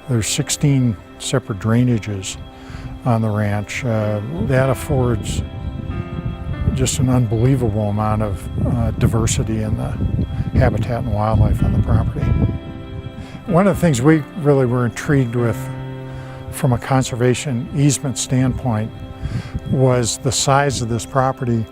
There's 16 separate drainages on the ranch. That affords just an unbelievable amount of diversity in the habitat and wildlife on the property. One of the things we really were intrigued with from a conservation easement standpoint was the size of this property.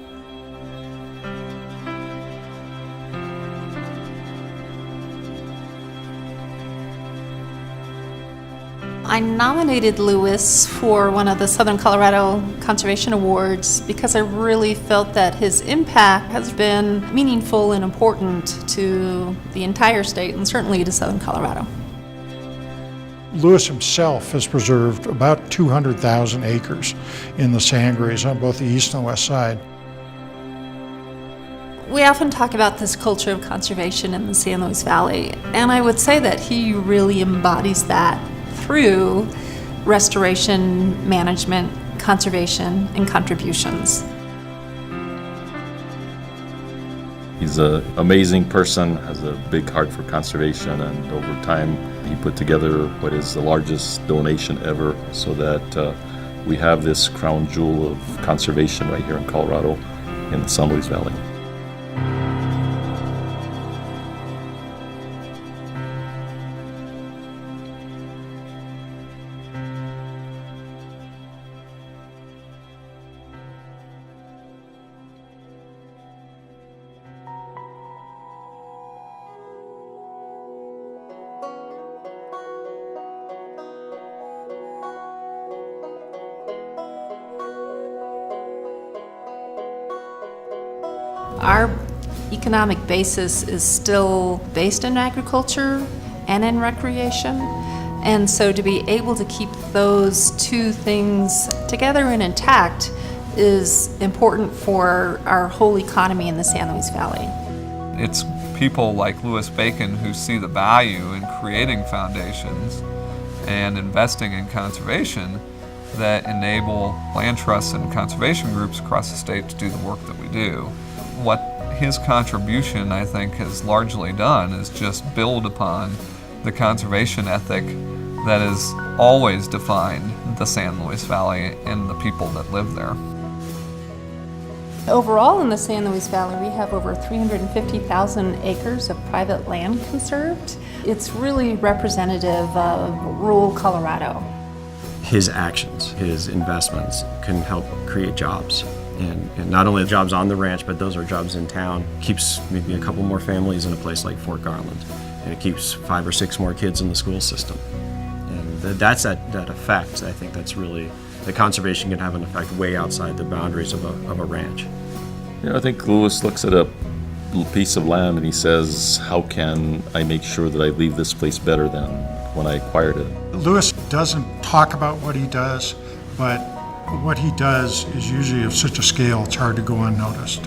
I nominated Lewis for one of the Southern Colorado Conservation Awards because I really felt that his impact has been meaningful and important to the entire state and certainly to Southern Colorado. Lewis himself has preserved about 200,000 acres in the sandgrays on both the east and west side. We often talk about this culture of conservation in the San Luis Valley, and I would say that he really embodies that through restoration, management, conservation, and contributions. He's an amazing person, has a big heart for conservation, and over time he put together what is the largest donation ever so that we have this crown jewel of conservation right here in Colorado in the San Luis Valley. Our economic basis is still based in agriculture and in recreation, and so to be able to keep those two things together and intact is important for our whole economy in the San Luis Valley. It's people like Louis Bacon who see the value in creating foundations and investing in conservation that enable land trusts and conservation groups across the state to do the work that we do. What his contribution, I think, has largely done is just build upon the conservation ethic that has always defined the San Luis Valley and the people that live there. Overall in the San Luis Valley, we have over 350,000 acres of private land conserved. It's really representative of rural Colorado. His actions, his investments can help create jobs. And not only jobs on the ranch, but those are jobs in town. Keeps maybe a couple more families in a place like Fort Garland. And it keeps 5 or 6 more kids in the school system. And that's that effect. I think that's really, the conservation can have an effect way outside the boundaries of a ranch. You know, I think Lewis looks at a little piece of land and he says, how can I make sure that I leave this place better than when I acquired it? Lewis doesn't talk about what he does, but what he does is usually of such a scale it's hard to go unnoticed.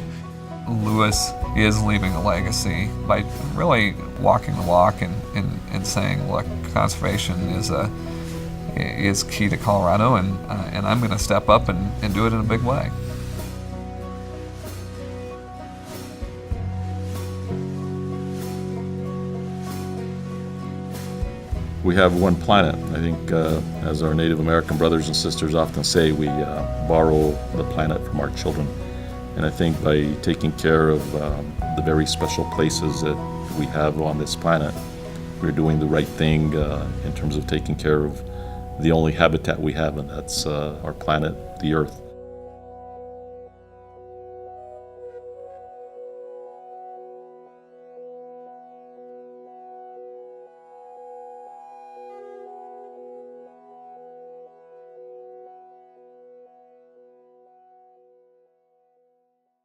Lewis is leaving a legacy by really walking the walk and saying, look, conservation is key to Colorado, and I'm going to step up and do it in a big way. We have one planet. I think, as our Native American brothers and sisters often say, we borrow the planet from our children. And I think by taking care of the very special places that we have on this planet, we're doing the right thing in terms of taking care of the only habitat we have, and that's our planet, the Earth.